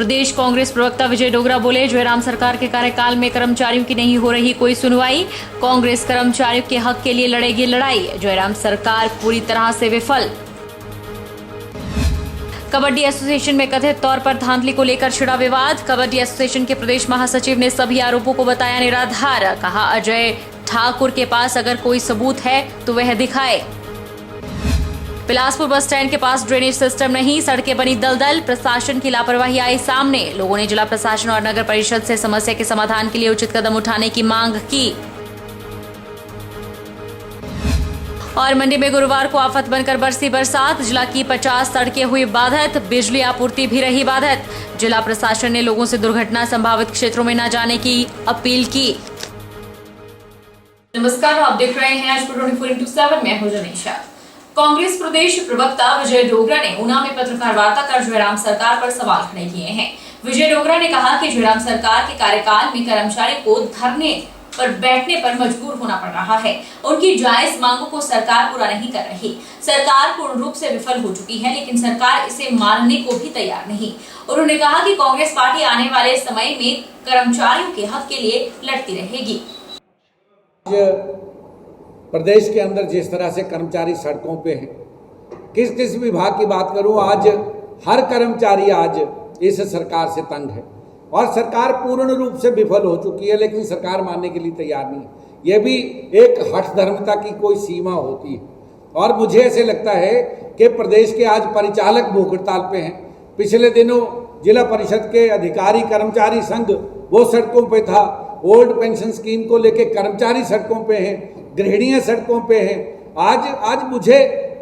प्रदेश कांग्रेस प्रवक्ता विजय डोगरा बोले, जयराम सरकार के कार्यकाल में कर्मचारियों की नहीं हो रही कोई सुनवाई। कांग्रेस कर्मचारियों के हक के लिए लड़ेगी लड़ाई। जयराम सरकार पूरी तरह से विफल। कबड्डी एसोसिएशन में कथित तौर पर धांधली को लेकर छिड़ा विवाद। कबड्डी एसोसिएशन के प्रदेश महासचिव ने सभी आरोपों को बताया निराधार। कहा, अजय ठाकुर के पास अगर कोई सबूत है तो वह दिखाए। बिलासपुर बस स्टैंड के पास ड्रेनेज सिस्टम नहीं, सड़कें बनी दलदल। प्रशासन की लापरवाही आई सामने। लोगों ने जिला प्रशासन और नगर परिषद से समस्या के समाधान के लिए उचित कदम उठाने की मांग की। और मंडी में गुरुवार को आफत बनकर बरसी बरसात। जिला की 50 सड़कें हुई बाधित, बिजली आपूर्ति भी रही बाधित। जिला प्रशासन ने लोगों से दुर्घटना संभावित क्षेत्रों में न जाने की अपील की। नमस्कार, आप देख रहे हैं आज 24x7। मैं हूं जनीशा। कांग्रेस प्रदेश प्रवक्ता विजय डोगरा ने ऊना में पत्रकार वार्ता कर जयराम सरकार पर सवाल खड़े किए हैं। विजय डोगरा ने कहा कि जयराम सरकार के कार्यकाल में कर्मचारी को धरने पर बैठने पर मजबूर होना पड़ रहा है। उनकी जायज मांगों को सरकार पूरा नहीं कर रही। सरकार पूर्ण रूप से विफल हो चुकी है, लेकिन सरकार इसे मानने को भी तैयार नहीं। उन्होंने कहा कि कांग्रेस पार्टी आने वाले समय में कर्मचारियों के हक के लिए लड़ती रहेगी। प्रदेश के अंदर जिस तरह से कर्मचारी सड़कों पे हैं, किस किस विभाग की बात करूं, आज हर कर्मचारी आज इस सरकार से तंग है और सरकार पूर्ण रूप से विफल हो चुकी है, लेकिन सरकार मानने के लिए तैयार नहीं। यह भी एक हठ धर्मता की कोई सीमा होती है और मुझे ऐसे लगता है कि प्रदेश के आज परिचालक भूख हड़ताल पे हैं। पिछले दिनों जिला परिषद के अधिकारी कर्मचारी संघ वो सड़कों पे था। ओल्ड पेंशन स्कीम को लेके कर्मचारी सड़कों पे हैं, गृहिणियां सड़कों पे हैं। आज मुझे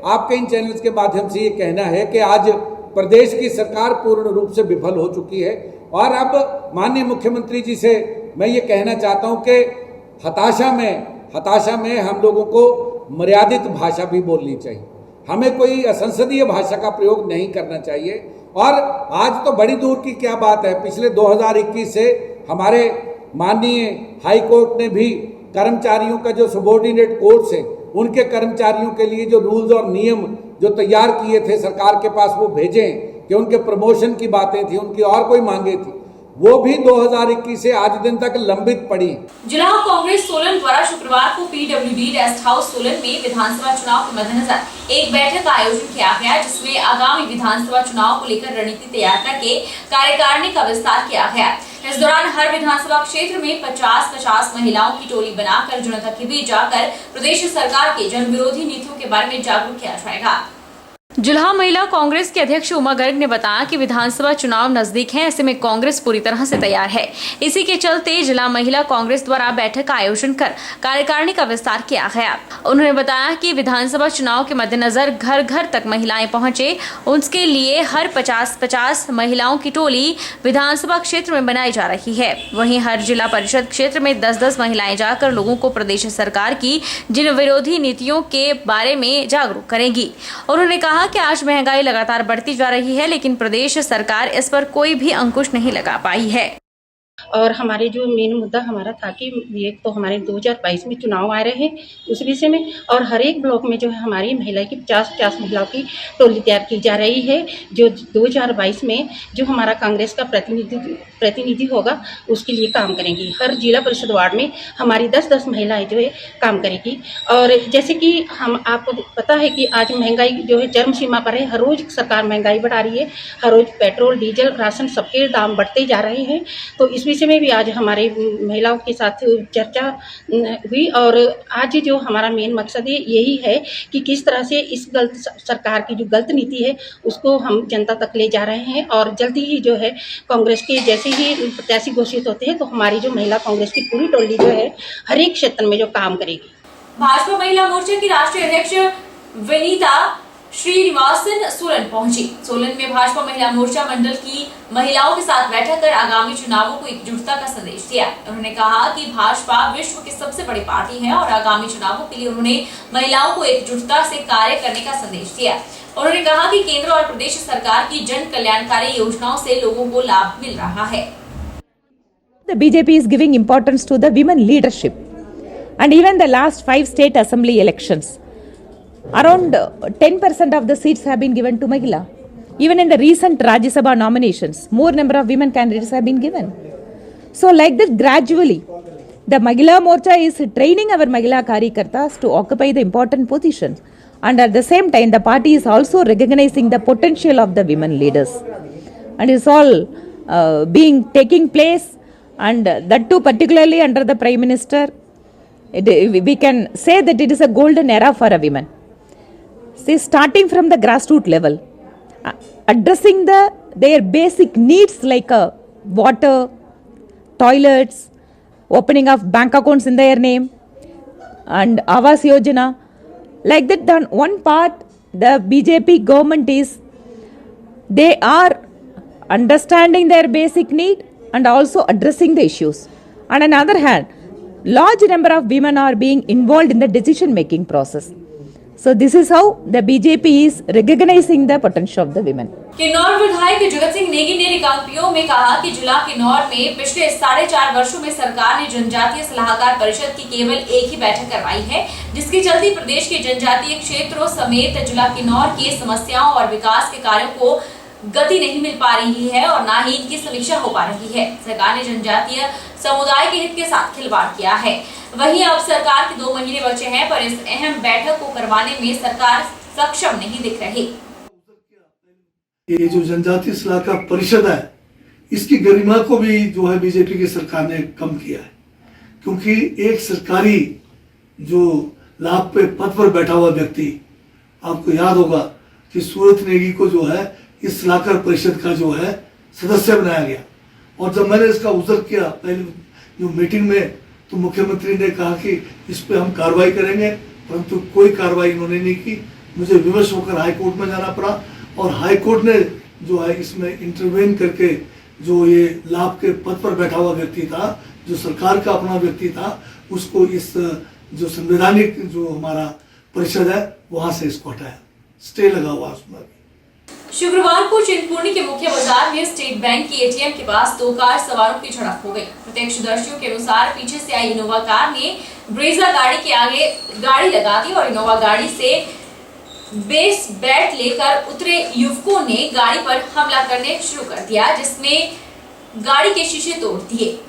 आपके इन चैनल्स के माध्यम से ये कहना है कि आज प्रदेश की सरकार पूर्ण रूप से विफल हो चुकी है और अब माननीय मुख्यमंत्री जी से मैं ये कहना चाहता हूँ कि हताशा में हम लोगों को मर्यादित भाषा भी बोलनी चाहिए। हमें कोई असंसदीय भाषा का प्रयोग नहीं करना चाहिए। और आज तो बड़ी दूर की क्या बात है, पिछले 2021 से हमारे माननीय हाई कोर्ट ने भी कर्मचारियों का जो सबॉर्डिनेट कोर्ट्स हैं, उनके कर्मचारियों के लिए जो रूल्स और नियम जो तैयार किए थे सरकार के पास, वो भेजे कि उनके प्रमोशन की बातें थी, उनकी और कोई मांगे थी, वो भी 2021 से आज दिन तक लंबित पड़ी। जिला कांग्रेस सोलन द्वारा शुक्रवार को पीडब्ल्यूडी रेस्ट हाउस सोलन में विधानसभा चुनाव के मद्देनजर एक बैठक का आयोजन किया गया, जिसमें आगामी विधानसभा चुनाव को लेकर रणनीति तैयार करके कार्यकारिणी का विस्तार किया गया। इस दौरान हर विधानसभा क्षेत्र में 50-50 महिलाओं की टोली बनाकर जनता के बीच जाकर प्रदेश सरकार के जन विरोधी नीतियों के बारे में जागरूक किया जाएगा। जिला महिला कांग्रेस के अध्यक्ष उमा गर्ग ने बताया कि विधानसभा चुनाव नजदीक है, ऐसे में कांग्रेस पूरी तरह से तैयार है। इसी के चलते जिला महिला कांग्रेस द्वारा बैठक का आयोजन कर कार्यकारिणी का विस्तार किया गया। उन्होंने बताया कि विधानसभा चुनाव के मद्देनजर घर घर तक महिलाएं पहुंचे, उसके लिए हर 50-50 महिलाओं की टोली विधानसभा क्षेत्र में बनाई जा रही है। वहीं हर जिला परिषद क्षेत्र में 10-10 महिलाएं जाकर लोगों को प्रदेश सरकार की जिन विरोधी नीतियों के बारे में जागरूक करेंगी। उन्होंने कहा कि आज महंगाई लगातार बढ़ती जा रही है, लेकिन प्रदेश सरकार इस पर कोई भी अंकुश नहीं लगा पाई है। और हमारे जो मेन मुद्दा हमारा था कि एक तो हमारे 2022 में चुनाव आ रहे हैं उस विषय में, और हर एक ब्लॉक में जो है हमारी महिला की 50-50 महिलाओं की टोली तैयार की जा रही है, जो 2022 में जो हमारा कांग्रेस का प्रतिनिधि होगा उसके लिए काम करेंगी। हर जिला परिषद वार्ड में हमारी 10-10 महिलाएं जो है काम करेगी। और जैसे कि आपको पता है कि आज महंगाई जो है चरम सीमा पर है, हर रोज़ सरकार महंगाई बढ़ा रही है, हर रोज़ पेट्रोल डीजल राशन सबके दाम बढ़ते जा रहे हैं। तो इस विषय में भी आज हमारे महिलाओं के साथ चर्चा हुई और आज जो हमारा मेन मकसद है यही है कि किस तरह से इस गलत सरकार की जो गलत नीति है उसको हम जनता तक ले जा रहे हैं। और जल्दी ही जो है कांग्रेस के जैसे ही प्रत्याशी घोषित होते हैं तो हमारी जो महिला कांग्रेस की पूरी टोली जो है हर एक क्षेत्र में जो काम करेगी। भाजपा महिला मोर्चा की राष्ट्रीय अध्यक्ष विनीता श्रीनिवासन सोलन पहुंची। सोलन में भाजपा महिला मोर्चा मंडल की महिलाओं के साथ बैठक कर आगामी चुनावों को एकजुटता का संदेश दिया। उन्होंने कहा कि भाजपा विश्व की सबसे बड़ी पार्टी है और आगामी चुनावों के लिए उन्होंने महिलाओं को एकजुटता से कार्य करने का संदेश दिया। उन्होंने कहा कि केंद्र और प्रदेश सरकार की जन कल्याणकारी योजनाओं से लोगों को लाभ मिल रहा है। The BJP is giving importance to the women leadership, and even the last 5 state assembly elections, around 10% of the seats have been given to Mahila. Even in the recent Rajya Sabha nominations, more number of women candidates have been given. So like that, gradually, the Mahila Morcha is training our Mahila Karyakartas to occupy the important positions. And at the same time, the party is also recognizing the potential of the women leaders. And it's all taking place, and that too particularly under the Prime Minister. We can say that it is a golden era for a women. See, starting from the grassroots level, addressing their basic needs like water, toilets, opening of bank accounts in their name, and Awas Yojana. Like that, on one part, the BJP government they are understanding their basic need and also addressing the issues. On another hand, large number of women are being involved in the decision making process. So this is how the BJP is recognizing the potential of the women. Kinnaur विधायक जगत सिंह नेगी ने रिकांगपिओ में कहा कि जिला किन्नौर में पिछले 4.5 वर्षों में सरकार ने जनजातीय सलाहकार परिषद की केवल एक ही बैठक करवाई है, जिसके चलते प्रदेश के जनजातीय क्षेत्रों समेत जिला किन्नौर की समस्याओं और विकास के कार्यों को गति नहीं मिल पा रही है और न ही इनकी समीक्षा हो पा रही है। सरकार ने जनजातीय समुदाय के हित के साथ खिलवाड़ किया है। वहीं अब सरकार के 2 महीने बचे हैं, पर इस अहम बैठक को करवाने में सरकार सक्षम नहीं दिख रही। ये जो जनजातीय सलाहकार परिषद है, इसकी गरिमा को भी जो है बीजेपी की सरकार ने कम किया है, क्योंकि एक सरकारी जो लाभ पे पद पर बैठा हुआ व्यक्ति, आपको याद होगा कि सूरत नेगी को जो है इस सलाहकार परिषद का जो है सदस्य बनाया गया। और जब मैंने इसका उज़र किया पहले जो मीटिंग में, तो मुख्यमंत्री ने कहा कि इस पे हम कार्रवाई करेंगे, परंतु कोई कार्रवाई इन्होंने नहीं की। मुझे विवश होकर हाई कोर्ट में जाना पड़ा और हाई कोर्ट ने जो है इसमें इंटरवेन करके जो ये लाभ के पद पर बैठा हुआ व्यक्ति था, जो सरकार का अपना व्यक्ति था, उसको इस जो संवैधानिक जो हमारा परिषद है वहां से इसको हटाया, स्टे लगा हुआ उसमें। शुक्रवार को चिंतपूर्णी के मुख्य बाजार में स्टेट बैंक की एटीएम के पास 2 कार सवारों की झड़प हो गई। प्रत्यक्षदर्शियों के अनुसार पीछे से आई इनोवा कार ने ब्रेजा गाड़ी के आगे गाड़ी लगा दी और इनोवा गाड़ी से बेस बैट लेकर उतरे युवकों ने गाड़ी पर हमला करने शुरू कर दिया, जिसमें गाड़ी के शीशे तोड़ दिए।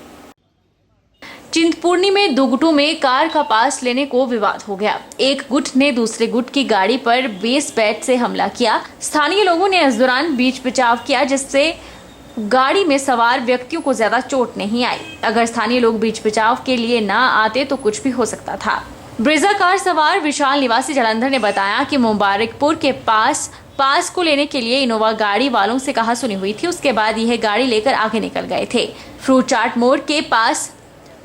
चिंतपूर्णी में 2 गुटों में कार का पास लेने को विवाद हो गया। एक गुट ने दूसरे गुट की गाड़ी पर बेस बैट से हमला किया। स्थानीय लोगों ने इस दौरान बीच बचाव किया, जिससे गाड़ी में सवार व्यक्तियों को ज्यादा चोट नहीं आई। अगर स्थानीय लोग बीच बचाव के लिए ना आते तो कुछ भी हो सकता था। ब्रेजा कार सवार विशाल निवासी जलंधर ने बताया कि मुबारकपुर के पास को लेने के लिए इनोवा गाड़ी वालों से कहा सुनी हुई थी। उसके बाद यह गाड़ी लेकर आगे निकल गए थे। फ्रूट चाट मोड़ के पास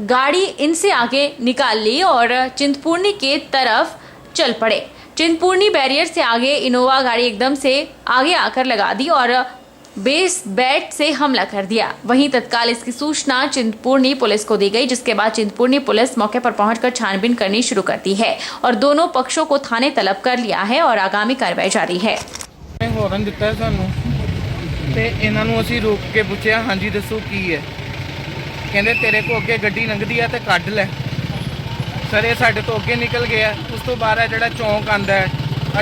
गाड़ी इनसे आगे निकाल ली और चिंतपूर्णी के तरफ चल पड़े। चिंतपूर्णी बैरियर से आगे इनोवा गाड़ी एकदम से आगे आकर लगा दी और बेस बैट से हमला कर दिया। वहीं तत्काल इसकी सूचना चिंतपूर्णी पुलिस को दी गई, जिसके बाद चिंतपूर्णी पुलिस मौके पर पहुंचकर छानबीन करनी शुरू कर दी है और दोनों पक्षों को थाने तलब कर लिया है और आगामी कार्रवाई जारी है। हॉर्न दिता है सानू ते इन्हां नूं असीं रोक के पुछया, हाँ जी दसो की है। कहते तेरे को अगे गड्डी लंघदी है तो कढ़ लै। सर ये साडे तो अगे निकल गया। उस तो बाद जिहड़ा चौंक आंदा है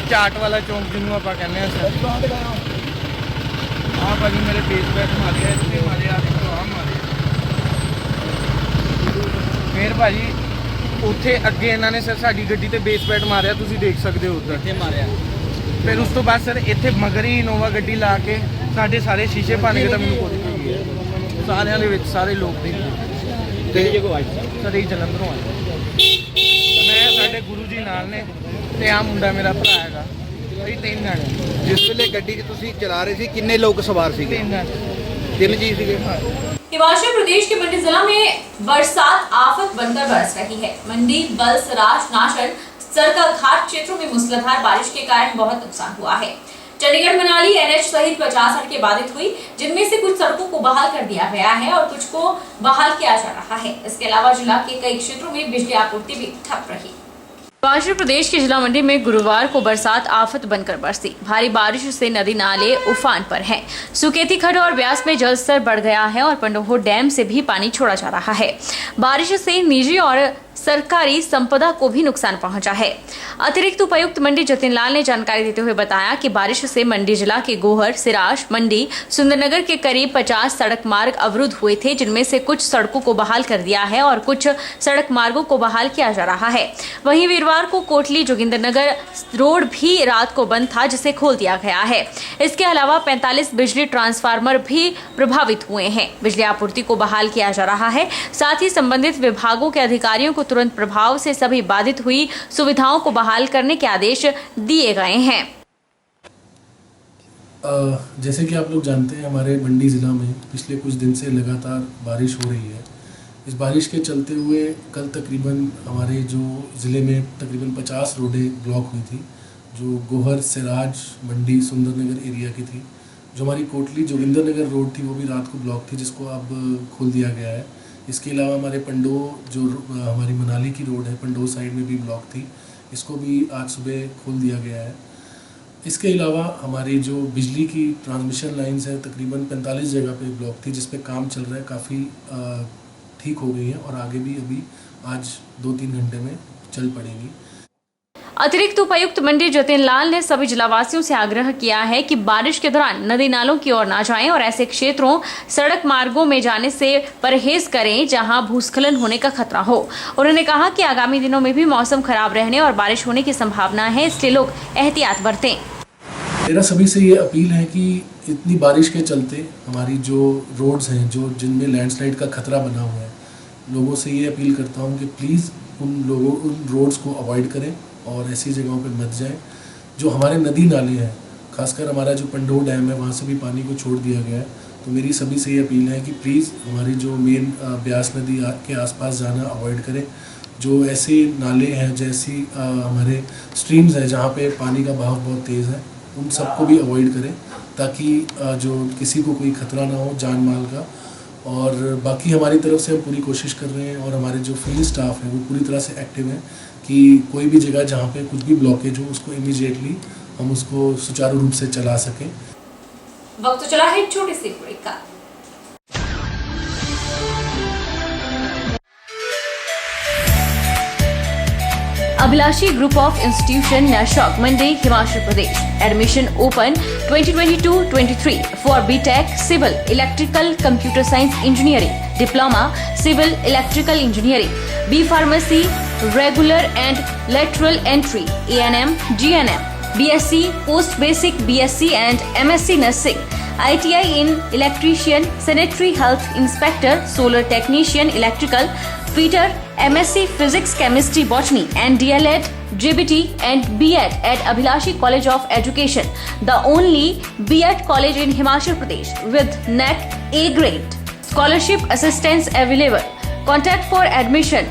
चाट वाला चौंक जिन्होंने आपां कहने हैं सर, हाँ भाजी मेरे बेस बैट मारे इतने मारे मारे। फिर भाजी उत्थे अगे इन्होंने सर साडी गड्डी ते बेस बैट मारिया, तुसीं देख सकते हो उत्थे मारिया। फिर उस तो बाद सर इत्थे मगर ही इनोवा गड्डी ला के साडे सारे शीशे भन के, तो मैनूं खुद पई है सारिਆਂ ਦੇ ਵਿੱਚ ਸਾਰੇ ਲੋਕ ਨੇ ਤੇ ਸਾਰੇ ਜਲੰਧਰੋਂ ਆਏ। ਮੈਂ ਸਾਡੇ ਗੁਰੂ ਜੀ ਨਾਲ ਨੇ ਤੇ ਆ ਮੁੰਡਾ ਮੇਰਾ ਭਰਾ ਹੈਗਾ। ਇਹ 3 ਜਣੇ। जिस वेले गड्डी ਤੁਸੀਂ ਚਲਾ ਰਹੇ ਸੀ ਕਿੰਨੇ ਲੋਕ ਸਵਾਰ ਸੀਗੇ? 3 ਜੀ ਸੀਗੇ। हिमाचल प्रदेश के मंडी जिला में बरसात आफत बनकर बरस रही है। मंडी, बलसराज, नाशन, सरका घाट क्षेत्रों में मूसलाधार बारिश के कारण बहुत नुकसान हुआ है। चंडीगढ़ मनाली NH सहित 50 सड़कें बाधित हुई, जिनमें से कुछ सड़कों को बहाल कर दिया गया है और कुछ को बहाल किया जा रहा है। इसके अलावा जिला के कई क्षेत्रों में बिजली आपूर्ति भी ठप रही। हिमाचल प्रदेश की जिला मंडी में गुरुवार को बरसात आफत बनकर बरसी। भारी बारिश से नदी नाले उफान पर हैं। सुकेती खड्ड और ब्यास में जलस्तर बढ़ गया है और पंडोह डैम से भी पानी छोड़ा जा रहा है। बारिश से निजी और सरकारी संपदा को भी नुकसान पहुंचा है। अतिरिक्त उपायुक्त मंडी जतिन लाल ने जानकारी देते हुए बताया कि बारिश से मंडी जिला के गोहर, सिराज, मंडी, सुंदरनगर के करीब 50 सड़क मार्ग अवरुद्ध हुए थे, जिनमें से कुछ सड़कों को बहाल कर दिया है और कुछ सड़क मार्गों को बहाल किया जा रहा है। वहीं वीरवार को कोटली जोगिंदरनगर रोड भी रात को बंद था, जिसे खोल दिया गया है। इसके अलावा 45 बिजली ट्रांसफार्मर भी प्रभावित हुए हैं। बिजली आपूर्ति को बहाल किया जा रहा है। साथ ही संबंधित विभागों के अधिकारियों को तुरंत प्रभाव से सभी बाधित हुई सुविधाओं को बहाल करने के आदेश दिए गए हैं। जैसे कि आप लोग जानते हैं, हमारे मंडी ज़िला में पिछले कुछ दिन से लगातार बारिश हो रही है। इस बारिश के चलते हुए कल तकरीबन हमारे जो ज़िले में तकरीबन 50 रोडें ब्लॉक हुई थी, जो गोहर, सिराज, मंडी, सुंदरनगर एरिया की थी। जो हमारी कोटली जोगिंदरनगर रोड थी वो भी रात को ब्लॉक थी, जिसको अब खोल दिया गया है। इसके अलावा हमारे पंडोह जो हमारी मनाली की रोड है, पंडोह साइड में भी ब्लॉक थी, इसको भी आज सुबह खोल दिया गया है। इसके अलावा हमारी जो बिजली की ट्रांसमिशन लाइंस हैं तकरीबन 45 जगह पे ब्लॉक थी, जिस पे काम चल रहा है, काफ़ी ठीक हो गई है और आगे भी अभी आज 2-3 घंटे में चल पड़ेगी। अतिरिक्त उपायुक्त मंडी जतिन लाल ने सभी जिलावासियों से आग्रह किया है कि बारिश के दौरान नदी नालों की ओर न जाएं और ऐसे क्षेत्रों, सड़क मार्गों में जाने से परहेज करें जहां भूस्खलन होने का खतरा हो। उन्होंने कहा कि आगामी दिनों में भी मौसम खराब रहने और बारिश होने की संभावना है, इसलिए लोग एहतियात बरतें। मेरा सभी से ये अपील है कि इतनी बारिश के चलते हमारी जो रोड्स हैं, जो जिनमें लैंडस्लाइड का खतरा बना हुआ है, लोगों से ये अपील करता हूँ कि प्लीज़ उन रोड्स को अवॉइड करें और ऐसी जगहों पे मत जाएं। जो हमारे नदी नाले हैं, खासकर हमारा जो पंडोह डैम है, वहाँ से भी पानी को छोड़ दिया गया है। तो मेरी सभी से ये अपील है कि प्लीज़ हमारी जो मेन ब्यास नदी के आसपास जाना अवॉइड करें। जो ऐसे नाले हैं, जैसी हमारे स्ट्रीम्स हैं जहाँ पे पानी का बहाव बहुत तेज़ है, उन सबको भी अवॉइड करें ताकि जो किसी को कोई खतरा ना हो जान माल का। और बाकी हमारी तरफ से हम पूरी कोशिश कर रहे हैं और हमारे जो फील्ड स्टाफ है वो पूरी तरह से एक्टिव है कि कोई भी जगह जहाँ पे कुछ भी ब्लॉकेज हो उसको इमीडिएटली हम उसको सुचारू रूप से चला सकें। वक्त चला है छोटे से ब्रेक का। अभिलाषी ग्रुप ऑफ इंस्टीट्यूशन, नशोक, Mandi, Himachal Pradesh. Admission open 2022-23 for BTech, civil, electrical, computer science engineering, diploma, civil, electrical engineering, B pharmacy, regular and lateral entry, ANM, GNM, BSc, post basic BSc and MSc nursing, ITI in electrician, sanitary health inspector, solar technician, electrical, fitter, MSc physics, chemistry, botany and DLEd, JBT and B.Ed at Abhilashi College of Education, the only B.Ed college in Himachal Pradesh with NAC A grade. Scholarship assistance available. Contact for admission